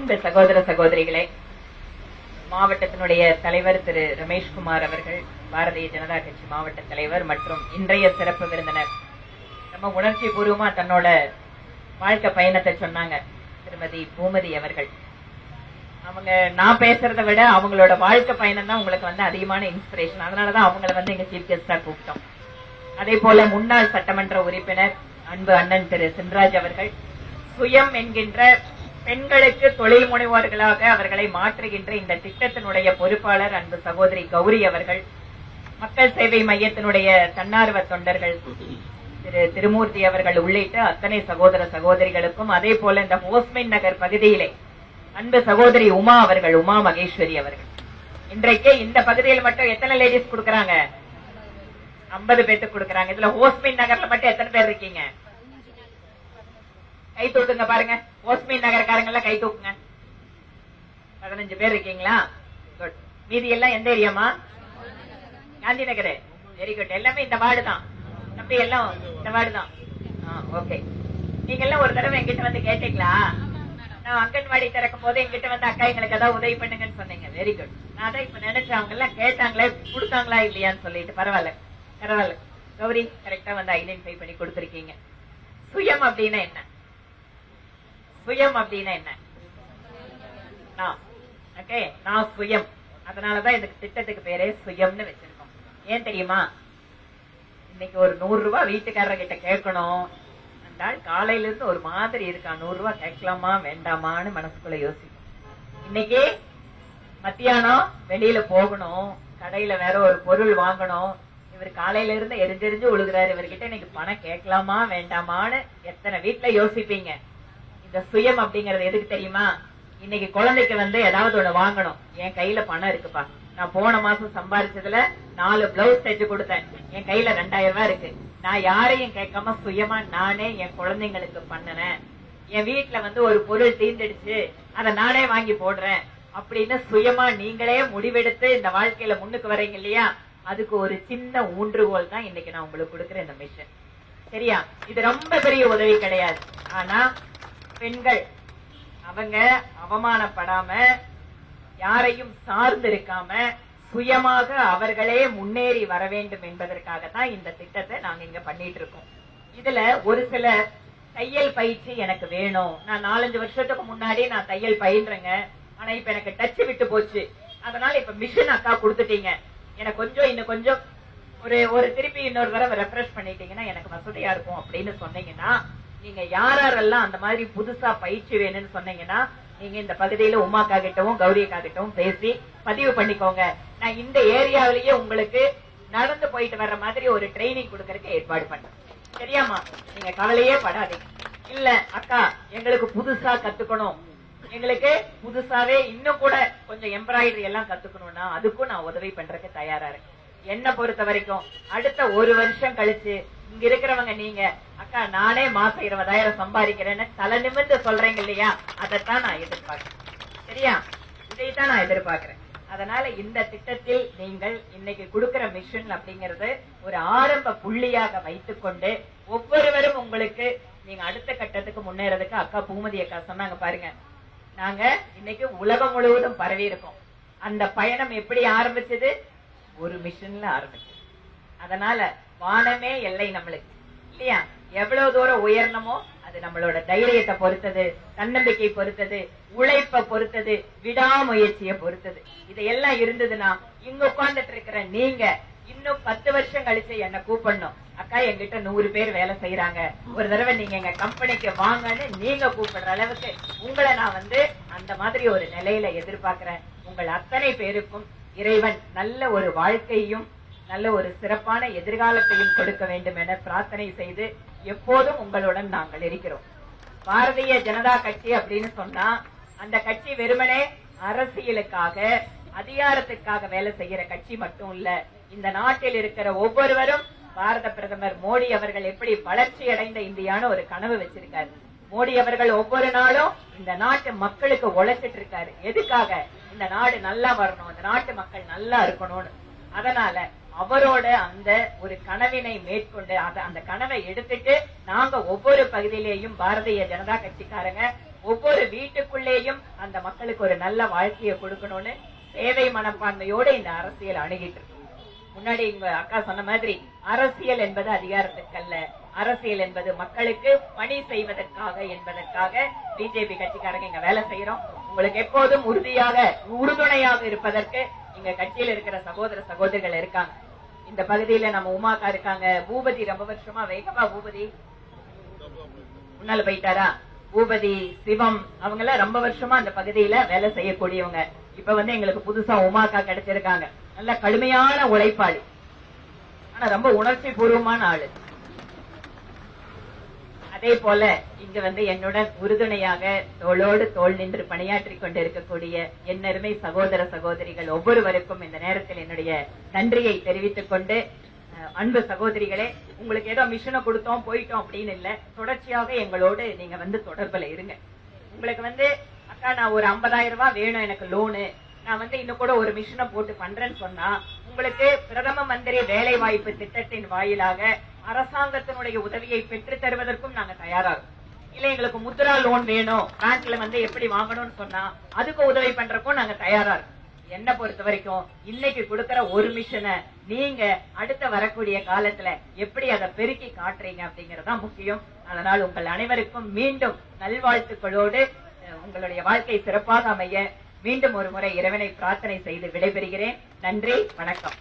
அன்பு சகோதர சகோதரிகளே, மாவட்டத்தினுடைய தலைவர் திரு ரமேஷ்குமார் அவர்கள், பாரதிய ஜனதா கட்சி மாவட்ட தலைவர் மற்றும் இன்றைய சிறப்பு விருந்தினர், ரொம்ப உணர்ச்சி பூர்வமா தன்னோட வாழ்க்கை பயணத்தை சொன்னாங்க திருமதி பூமதி அவர்கள். அவங்க நான் பேசுறதை விட அவங்களோட வாழ்க்கை பயணம் தான் உங்களுக்கு அதிகமான இன்ஸ்பிரேஷன். அதனாலதான் அவங்களை எங்க சீஃப் கெஸ்டா கூப்பிட்டோம். அதே போல முன்னாள் சட்டமன்ற உறுப்பினர் அன்பு அண்ணன் திரு சின்ராஜ் அவர்கள், சுயம் என்கின்ற பெண்களுக்கு தொழில் முனைவோர்களாக அவர்களை மாற்றுகின்ற இந்த திட்டத்தினுடைய பொறுப்பாளர் அன்பு சகோதரி கௌரி அவர்கள், மக்கள் சேவை மையத்தினுடைய தன்னார்வ தொண்டர்கள் திரு திருமூர்த்தி அவர்கள் உள்ளிட்ட அத்தனை சகோதர சகோதரிகளுக்கும், அதே போல இந்த ஹோஸ்மின் நகர் பகுதியிலே அன்பு சகோதரி உமா அவர்கள், உமா மகேஸ்வரி அவர்கள். இன்றைக்கு இந்த பகுதியில் மட்டும் எத்தனை லேடிஸ் கொடுக்கறாங்க? 50 பேத்துக்கு கொடுக்கறாங்க. இதுல ஹோஸ்மின் நகர்ல மட்டும் எத்தனை பேர் இருக்கீங்க? கை தூக்குங்க பாருங்க. ஹோஸ்மின் நகர்காரங்க எல்லாம் கை தூக்குங்க. 15 பேர் இருக்கீங்களா? குட். மீதி எல்லாம் எந்த ஏரியாமா? காந்தி நகர். Very good. எல்லாமே இந்த வார்டு தான். தம்பி எல்லாம் இந்த வார்டு தான். ஓகே. நீங்க எல்லாம் ஒரு தடவை என்கிட்ட கேட்டீங்களா? நான் அங்கன்வாடி திறக்கும் போது என்கிட்ட அக்கா எங்களுக்கு ஏதாவது உதவி பண்ணுங்கன்னு சொன்னீங்க. Very good. நான் தான் இப்ப நினைச்சேன் அவங்க எல்லாம் கேட்டாங்களே, கொடுத்தாங்களா இல்லையான்னு சொல்லிட்டு. பரவாயில்ல பரவாயில்ல. கௌரி கரெக்டா ஐடென்டிஃபை பண்ணி கொடுத்திருக்கீங்க. சுயம் அப்படின்னா என்ன? சுயம் அப்படின்னா என்ன? நான் சுயம். அதனாலதான் இந்த திட்டத்துக்கு பேரே சுயம்னு வச்சிருக்கோம். ஏன் தெரியுமா? இன்னைக்கு ஒரு 100 ரூபாய் வீட்டுக்காரர்கிட்ட கேட்கணும் என்றால் காலையில இருந்து ஒரு மாதிரி இருக்கா. 100 ரூபாய் கேட்கலாமா வேண்டாமான்னு மனசுக்குள்ள யோசிக்கும். இன்னைக்கு மத்தியானம் வெளியில போகணும், கடையில வேற ஒரு பொருள் வாங்கணும். இவர் காலையில இருந்து எரிஞ்செரிஞ்சு உழுகிறாரு. இவர்கிட்ட இன்னைக்கு பணம் கேட்கலாமா வேண்டாமான்னு எத்தனை வீட்டுல யோசிப்பீங்க. இந்த சுயம் அப்படிங்கறது எதுக்கு தெரியுமா? இன்னைக்கு குழந்தைக்கு ஏதாவது ஒண்ணு வாங்கணும். என் கையில பணம் இருக்குப்பா, நான் போன மாசம் சம்பாதிச்சதுல 4 பிளவுஸ் தைச்சு கொடுத்தேன், என் கையில 2000 ரூபாய் இருக்கு. நான் யாரையும் கேட்காம சுயமா நானே என் குழந்தைங்களுக்கு பண்ணனேன். என் வீட்டுல ஒரு பொருள் தீர்ந்துடுச்சு, அதை நானே வாங்கி போடுறேன் அப்படின்னு சுயமா நீங்களே முடிவெடுத்து இந்த வாழ்க்கையில முன்னுக்கு வரீங்க இல்லையா? அதுக்கு ஒரு சின்ன ஊன்றுகோல் தான் இன்னைக்கு நான் உங்களுக்கு கொடுக்கிற இந்த மிஷன். சரியா? இது ரொம்ப பெரிய உதவி கிடையாது. ஆனா பெண்கள் அவங்க அவமானப்படாம, யாரையும் சார்ந்து இருக்காம, சுயமாக அவர்களே முன்னேறி வர வேண்டும் என்பதற்காகத்தான் இந்த திட்டத்தை நாங்க இங்க பண்ணிட்டு இருக்கோம். இதுல ஒரு சில தையல் பயிற்சி எனக்கு வேணும். நான் 4-5 வருஷத்துக்கு முன்னாடி நான் தையல் பயின்றேங்க, ஆனா இப்ப எனக்கு டச் விட்டு போச்சு, அதனால இப்ப மிஷின் அக்கா கொடுத்துட்டீங்க, எனக்கு கொஞ்சம் இன்னும் கொஞ்சம் ஒரு திருப்பி இன்னொரு தடவை ரெஃப்ரெஷ் பண்ணிட்டீங்கன்னா எனக்கு வசதியா இருக்கும் அப்படின்னு சொன்னீங்கன்னா, நீங்க யாரெல்லாம் அந்த மாதிரி புதுசா பயிற்சி வேணும்னு சொன்னீங்கன்னா நீங்க இந்த பகுதியில உமாக்கா கிட்டவும் கௌரிக்கா கிட்டவும் பேசி பதிவு பண்ணிக்கோங்க. நான் இந்த ஏரியாவிலேயே உங்களுக்கு நடந்து போயிட்டு வர்ற மாதிரி ஒரு ட்ரைனிங் கொடுக்கறதுக்கு ஏற்பாடு பண்றேன். சரியாமா? நீங்க கவலையே படாதீங்க. இல்ல அக்கா எங்களுக்கு புதுசா கத்துக்கணும், எங்களுக்கு புதுசாவே இன்னும் கூட கொஞ்சம் எம்ப்ராய்டரி எல்லாம் கத்துக்கணும்னா அதுக்கும் நான் உதவி பண்றதுக்கு தயாரா இருக்கேன். என்ன பொறுத்த வரைக்கும் அடுத்த 1 வருஷம் கழிச்சு இங்க இருக்கிறவங்க நீங்க அக்கா நானே மாசம் 20,000 சம்பாதிக்கிறேன்னு தலை நிமிர்ந்து சொல்றீங்க இல்லையா? அதைத்தான் நான் எதிர்பார்க்கிறேன். சரியா? இதைத்தான் நான் எதிர்பார்க்கிறேன். அதனால இந்த திட்டத்தில் நீங்கள் இன்னைக்கு கொடுக்கிற மிஷன் அப்படிங்கறது ஒரு ஆரம்ப புள்ளியாக வைத்துக்கொண்டு ஒவ்வொருவரும் உங்களுக்கு நீங்க அடுத்த கட்டத்துக்கு முன்னேறதுக்கு அக்கா பூமதி அக்கா சொன்னாங்க பாருங்க, நாங்க இன்னைக்கு உலகம் முழுவதும் பரவி இருக்கோம். அந்த பயணம் எப்படி ஆரம்பிச்சது? ஒரு மிஷன்ல ஆரம்பிச்சு. அதனால வானமே எல்லை நம்மளுக்கு இல்லையா? எவ்வளவு தூரம் உயர்ணமோ அது நம்மளோட தைரியத்தை பொறுத்தது, தன்னம்பிக்கை பொறுத்தது, உழைப்பை பொறுத்தது, விடாமுயற்சியை பொறுத்தது. இதெல்லாம் இருந்ததுன்னா இங்க உட்கார்ந்துட்டு இருக்கிற நீங்க இன்னும் 10 வருஷம் கழிச்சு என்ன கூப்பிடணும், அக்கா என்கிட்ட 100 பேர் வேலை செய்யறாங்க, ஒரு தடவை நீங்க எங்க கம்பெனிக்கு வாங்கன்னு நீங்க கூப்பிடுற அளவுக்கு உங்களை நான் அந்த மாதிரி ஒரு நிலையில எதிர்பார்க்கிறேன். உங்கள் அத்தனை பேருக்கும் இறைவன் நல்ல ஒரு வாழ்க்கையும் நல்ல ஒரு சிறப்பான எதிர்காலத்தையும் கொடுக்க வேண்டும் என பிரார்த்தனை செய்து எப்போதும் உங்களுடன் நாங்கள் இருக்கிறோம். பாரதிய ஜனதா கட்சி அப்படின்னு சொன்னா அந்த கட்சி வெறுமனே அரசியலுக்காக அதிகாரத்துக்காக வேலை செய்யற கட்சி மட்டும் இல்ல. இந்த நாட்டில் இருக்கிற ஒவ்வொருவரும் பாரத பிரதமர் மோடி அவர்கள் எப்படி வளர்ச்சி அடைந்த இந்தியான்னு ஒரு கனவு வச்சிருக்காரு. மோடி அவர்கள் ஒவ்வொரு நாளும் இந்த நாட்டு மக்களுக்கு உழைச்சிட்டு இருக்காரு. எதுக்காக? இந்த நாடு நல்லா வரணும், இந்த நாட்டு மக்கள் நல்லா இருக்கணும்னு. அதனால அவரோட அந்த ஒரு கனவினை மேற்கொண்டு அந்த கனவை எடுத்துட்டு நாங்க ஒவ்வொரு பகுதியிலேயும் பாரதிய ஜனதா கட்சிக்காரங்க ஒவ்வொரு வீட்டுக்குள்ளேயும் அந்த மக்களுக்கு ஒரு நல்ல வாழ்க்கையை கொடுக்கணும்னு சேவை மனப்பான்மையோட இந்த அரசியல் அணுகிட்டு இருக்கு. முன்னாடி இங்க அக்கா சொன்ன மாதிரி அரசியல் என்பது அதிகாரத்துக்கல்ல, அரசியல் என்பது மக்களுக்கு பணி செய்வதற்காக என்பதற்காக பிஜேபி கட்சிக்காரங்க இங்க வேலை செய்யறோம். உங்களுக்கு எப்போதும் உறுதுணையாக இருப்பதற்கு இங்க கட்சியில இருக்கிற சகோதர சகோதரிகள் இருக்காங்க. இந்த பகுதியில நம்ம உமாக்கா இருக்காங்க, பூபதி ரொம்ப வருஷமா வேகமா பூபதி முன்னால போயிட்டாரா, பூபதி சிவம் அவங்க எல்லாம் ரொம்ப வருஷமா அந்த பகுதியில வேலை செய்யக்கூடியவங்க. இப்ப எங்களுக்கு புதுசா உமாக்கா கிடைச்சிருக்காங்க. நல்ல கடுமையான உழைப்பாளி, ஆனா ரொம்ப உணர்ச்சி பூர்வமான ஆளு. அதே போல இங்க என்னுடன் உறுதுணையாக தோளோடு தோள் நின்று பணியாற்றி கொண்டிருக்கக்கூடிய என்னருமை சகோதர சகோதரிகள் ஒவ்வொருவருக்கும் இந்த நேரத்தில் என்னுடைய நன்றியை தெரிவித்துக் கொண்டு, அன்பு சகோதரிகளே, உங்களுக்கு ஏதோ மிஷனை கொடுத்தோம் போயிட்டோம் அப்படின்னு இல்ல, தொடர்ச்சியாக எங்களோடு நீங்க தொடர்புல இருங்க. உங்களுக்கு அக்கா நான் ஒரு 50,000 ரூபாய் வேணும் எனக்கு லோனு, நான் இன்னும் கூட ஒரு மிஷனை போட்டு பண்றேன்னு சொன்னா உங்களுக்கு பிரதம மந்திரி வேலை வாய்ப்பு திட்டத்தின் வாயிலாக அரசாங்கத்தினுடைய உதவியை பெற்று தருவதற்கும் நாங்க தயாராகும். இல்ல எங்களுக்கு முத்ரா லோன் வேணும், பேங்க்ல எப்படி வாங்கணும்னு சொன்னா அதுக்கு உதவி பண்றதுக்கும் நாங்க தயாரா இருக்கோம். என்ன பொறுத்த வரைக்கும் இன்னைக்கு கொடுக்கற ஒரு மிஷனை நீங்க அடுத்த வரக்கூடிய காலத்துல எப்படி அதை பெருக்கி காட்டுறீங்க அப்படிங்கறதா முக்கியம். அதனால் உங்கள் அனைவருக்கும் மீண்டும் நல்வாழ்த்துக்களோடு உங்களுடைய வாழ்க்கை சிறப்பாக அமைய மீண்டும் ஒரு முறை இறைவனை பிரார்த்தனை செய்து விடைபெறுகிறேன். நன்றி, வணக்கம்.